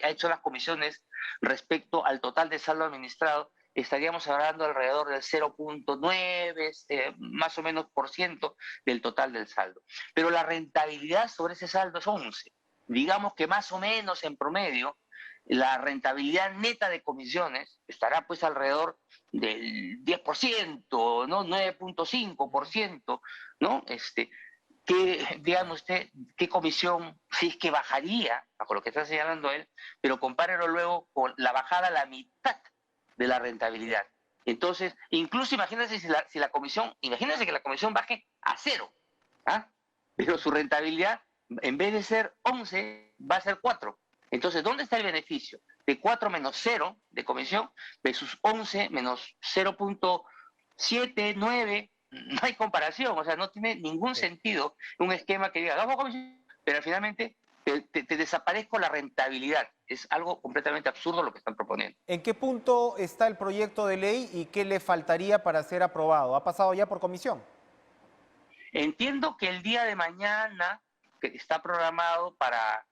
ha hecho las comisiones respecto al total de saldo administrado. Estaríamos hablando alrededor del 0.9, más o menos por ciento del total del saldo. Pero la rentabilidad sobre ese saldo es 11. Digamos que más o menos en promedio, la rentabilidad neta de comisiones estará pues alrededor del 10%, ¿no? 9.5%, ¿no? Digamos usted, qué comisión, si es que bajaría, bajo lo que está señalando él, pero compárelo luego con la bajada a la mitad de la rentabilidad. Entonces, incluso imagínense si la comisión, imagínense que la comisión baje a 0, ¿ah? Pero su rentabilidad, en vez de ser 11, va a ser 4. Entonces, ¿dónde está el beneficio? De 4 menos 0 de comisión versus 11 menos 0.7, 9, no hay comparación, o sea, no tiene ningún sentido un esquema que diga, bajo comisión, pero finalmente te desaparezco la rentabilidad. Es algo completamente absurdo lo que están proponiendo. ¿En qué punto está el proyecto de ley y qué le faltaría para ser aprobado? ¿Ha pasado ya por comisión? Entiendo que el día de mañana, que está programado para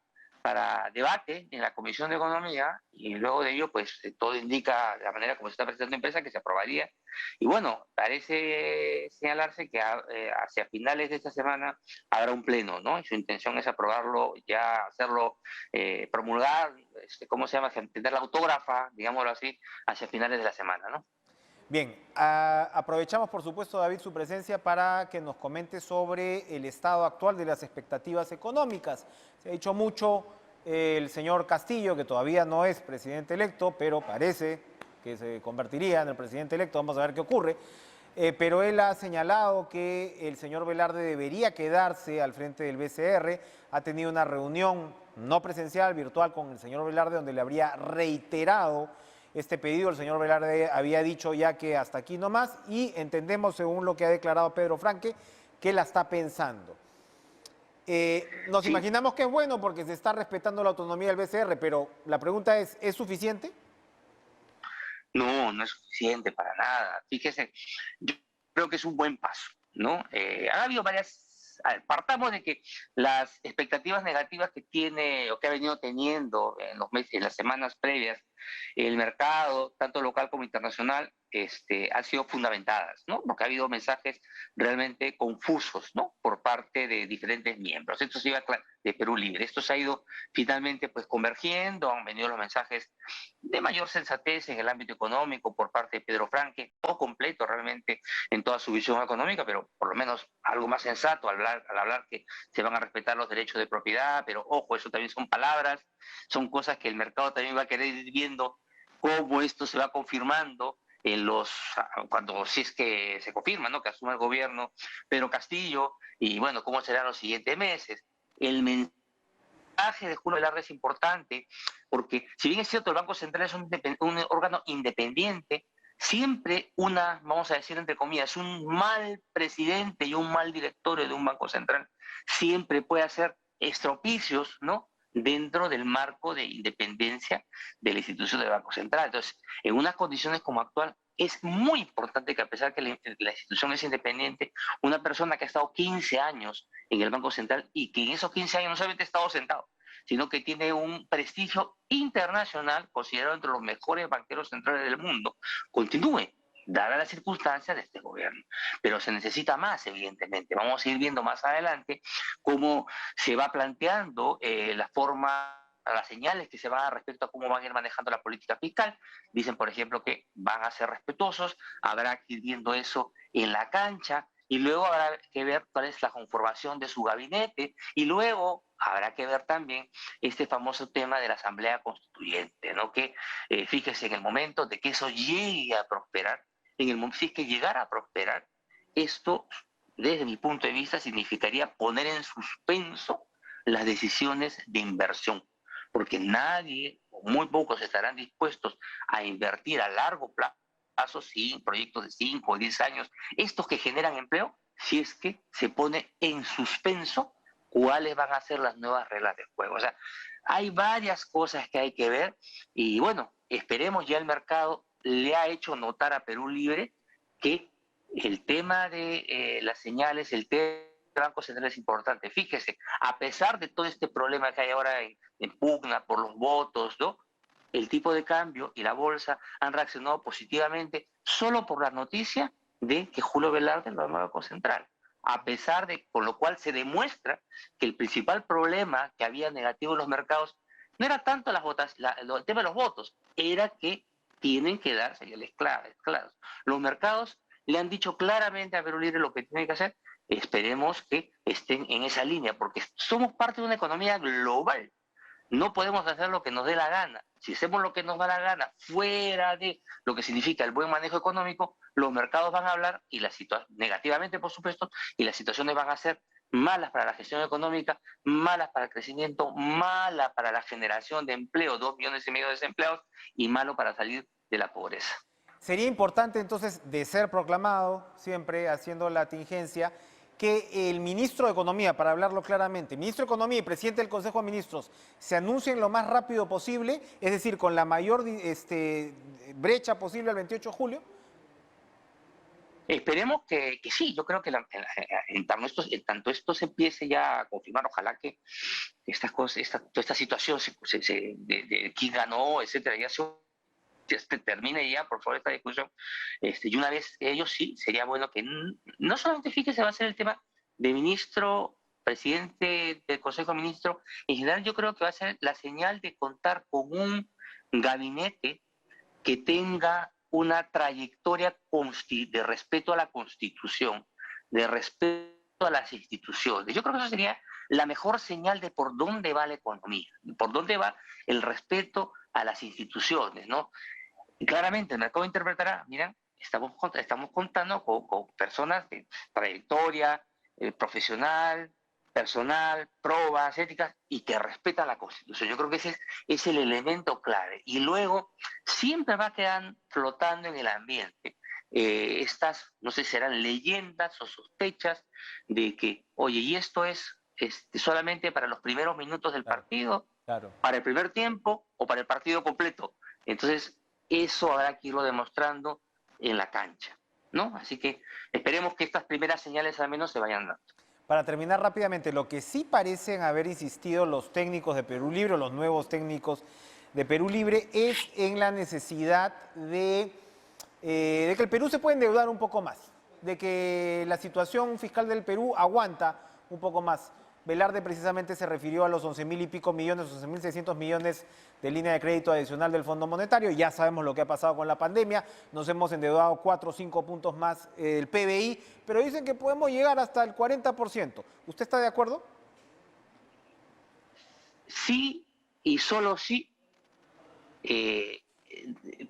debate en la Comisión de Economía, y luego de ello, pues todo indica de la manera como se está presentando la empresa que se aprobaría. Y bueno, parece señalarse que hacia finales de esta semana habrá un pleno, ¿no? Y su intención es aprobarlo, ya hacerlo, promulgar, ¿cómo se llama? Tener la autógrafa, digámoslo así, hacia finales de la semana, ¿no? Bien, aprovechamos por supuesto, David, su presencia para que nos comente sobre el estado actual de las expectativas económicas. Se ha dicho mucho, el señor Castillo, que todavía no es presidente electo, pero parece que se convertiría en el presidente electo, vamos a ver qué ocurre, pero él ha señalado que el señor Velarde debería quedarse al frente del BCR, ha tenido una reunión no presencial, virtual con el señor Velarde, donde le habría reiterado este pedido. El señor Velarde había dicho ya que hasta aquí nomás y entendemos, según lo que ha declarado Pedro Franque, que la está pensando. Nos imaginamos que es bueno porque se está respetando la autonomía del BCR, pero la pregunta ¿es suficiente? No, no es suficiente para nada. Fíjese, yo creo que es un buen paso, ¿no? Ha habido varias... partamos de que las expectativas negativas que tiene o que ha venido teniendo en los meses, en las semanas previas el mercado, tanto local como internacional, han sido fundamentadas, ¿no? Porque ha habido mensajes realmente confusos, ¿no? Por parte de diferentes miembros. Esto se iba de Perú Libre. Esto se ha ido finalmente pues convergiendo, han venido los mensajes de mayor sensatez en el ámbito económico por parte de Pedro Franque, no completo realmente en toda su visión económica, pero por lo menos algo más sensato al hablar que se van a respetar los derechos de propiedad, pero ojo, eso también son palabras, son cosas que el mercado también va a querer ir viendo cómo esto se va confirmando en cuando si es que se confirma, ¿no? Que asume el gobierno Pedro Castillo, y bueno, cómo serán los siguientes meses. El mensaje de Julio Velarde es importante, porque si bien es cierto, el Banco Central es un órgano independiente, siempre vamos a decir entre comillas, un mal presidente y un mal directorio de un Banco Central siempre puede hacer estropicios, ¿no? Dentro del marco de independencia de la institución del Banco Central. Entonces, en unas condiciones como actual, es muy importante que a pesar que la institución es independiente, una persona que ha estado 15 años en el Banco Central y que en esos 15 años no solamente ha estado sentado, sino que tiene un prestigio internacional, considerado entre los mejores banqueros centrales del mundo, continúe, dadas las circunstancias de este gobierno. Pero se necesita más, evidentemente. Vamos a ir viendo más adelante cómo se va planteando las señales que se van a dar respecto a cómo van a ir manejando la política fiscal. Dicen, por ejemplo, que van a ser respetuosos, habrá que ir viendo eso en la cancha, y luego habrá que ver cuál es la conformación de su gabinete, y luego habrá que ver también este famoso tema de la Asamblea Constituyente, ¿no? Que fíjese, en el momento de que eso llegue a prosperar, si es que llegara a prosperar, esto, desde mi punto de vista, significaría poner en suspenso las decisiones de inversión, porque nadie, o muy pocos, estarán dispuestos a invertir a largo plazo, sin proyectos de 5 o 10 años, estos que generan empleo, si es que se pone en suspenso cuáles van a ser las nuevas reglas del juego. O sea, hay varias cosas que hay que ver, y bueno, esperemos. Ya el mercado le ha hecho notar a Perú Libre que el tema de las señales, el tema del Banco Central es importante. Fíjese, a pesar de todo este problema que hay ahora en pugna por los votos, ¿no? El tipo de cambio y la bolsa han reaccionado positivamente solo por la noticia de que Julio Velarde es el nuevo Banco Central. A pesar de, con lo cual se demuestra que el principal problema que había negativo en los mercados no era tanto el tema de los votos, era que tienen que dar señales claras. Los mercados le han dicho claramente a Perú Libre lo que tiene que hacer. Esperemos que estén en esa línea, porque somos parte de una economía global. No podemos hacer lo que nos dé la gana. Si hacemos lo que nos da la gana fuera de lo que significa el buen manejo económico, los mercados van a hablar, y negativamente, por supuesto, y las situaciones van a ser malas para la gestión económica, malas para el crecimiento, malas para la generación de empleo, 2,5 millones de desempleados, y malo para salir de la pobreza. Sería importante entonces, de ser proclamado, siempre haciendo la tingencia, que el ministro de Economía, para hablarlo claramente, ministro de Economía y presidente del Consejo de Ministros, se anuncien lo más rápido posible, es decir, con la mayor brecha posible el 28 de julio. Esperemos que sí. Yo creo que en tanto esto se empiece ya a confirmar, ojalá que estas cosas, toda esta situación de quién ganó, etcétera, ya se termine ya, por favor, esta discusión. Y una vez ellos, sí, sería bueno que no solamente, fíjese, va a ser el tema de ministro, presidente del Consejo de Ministros. En general, yo creo que va a ser la señal de contar con un gabinete que tenga una trayectoria de respeto a la Constitución, de respeto a las instituciones. Yo creo que eso sería la mejor señal de por dónde va la economía, por dónde va el respeto a las instituciones, ¿no? Y claramente el mercado interpretará, mira, estamos contando con personas de trayectoria profesional, personal, probas, éticas, y que respetan la Constitución. Yo creo que ese es el elemento clave. Y luego siempre va a quedar flotando en el ambiente estas, no sé si serán leyendas o sospechas de que, oye, y esto es solamente para los primeros minutos del partido, Claro. para el primer tiempo o para el partido completo. Entonces, eso habrá que irlo demostrando en la cancha, ¿no? Así que esperemos que estas primeras señales al menos se vayan dando. Para terminar rápidamente, lo que sí parecen haber insistido los técnicos de Perú Libre, los nuevos técnicos de Perú Libre es en la necesidad de que el Perú se puede endeudar un poco más, de que la situación fiscal del Perú aguanta un poco más. Velarde precisamente se refirió a los 11.000 y pico millones, 11.600 millones de línea de crédito adicional del Fondo Monetario. Ya sabemos lo que ha pasado con la pandemia, nos hemos endeudado 4 o 5 puntos más el PBI, pero dicen que podemos llegar hasta el 40%. ¿Usted está de acuerdo? Sí, y solo sí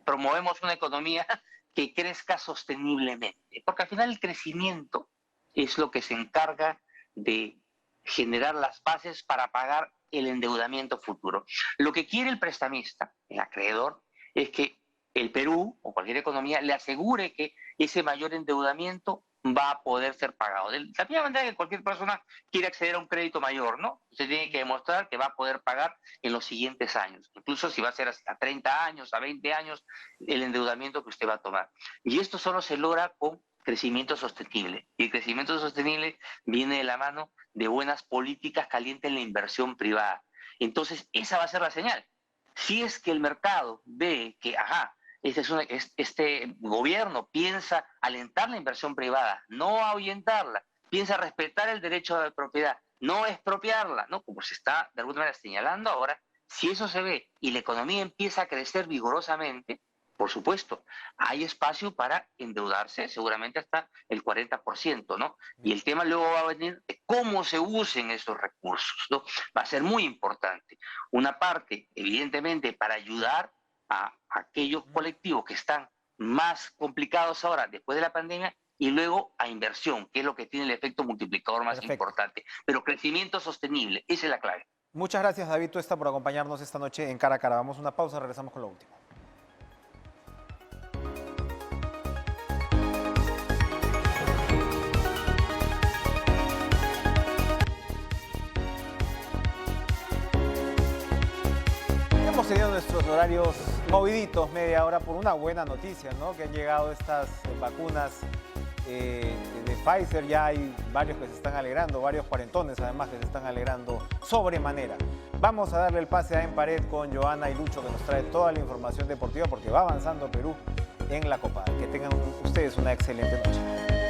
promovemos una economía que crezca sosteniblemente, porque al final el crecimiento es lo que se encarga de generar las bases para pagar el endeudamiento futuro. Lo que quiere el prestamista, el acreedor, es que el Perú o cualquier economía le asegure que ese mayor endeudamiento va a poder ser pagado. De la misma manera que cualquier persona quiere acceder a un crédito mayor, ¿no? Usted tiene que demostrar que va a poder pagar en los siguientes años, incluso si va a ser hasta 30 años, a 20 años, el endeudamiento que usted va a tomar. Y esto solo se logra con crecimiento sostenible. Y el crecimiento sostenible viene de la mano de buenas políticas que alienten la inversión privada. Entonces, esa va a ser la señal. Si es que el mercado ve que, este gobierno piensa alentar la inversión privada, no ahuyentarla, piensa respetar el derecho a la propiedad, no expropiarla, ¿no? Como se está de alguna manera señalando ahora, si eso se ve y la economía empieza a crecer vigorosamente, por supuesto, hay espacio para endeudarse, seguramente hasta el 40%, ¿no? Y el tema luego va a venir de cómo se usen esos recursos, ¿no? Va a ser muy importante. Una parte, evidentemente, para ayudar a aquellos colectivos que están más complicados ahora después de la pandemia, y luego a inversión, que es lo que tiene el efecto multiplicador más importante. Pero crecimiento sostenible, esa es la clave. Muchas gracias, David Tuesta, por acompañarnos esta noche en Cara a Cara. Vamos a una pausa, regresamos con lo último. Hemos tenido nuestros horarios moviditos, media hora, por una buena noticia, ¿no? Que han llegado estas vacunas de Pfizer. Ya hay varios que se están alegrando, varios cuarentones además que se están alegrando sobremanera. Vamos a darle el pase a En Pared con Joana y Lucho, que nos trae toda la información deportiva, porque va avanzando Perú en la Copa. Que tengan ustedes una excelente noche.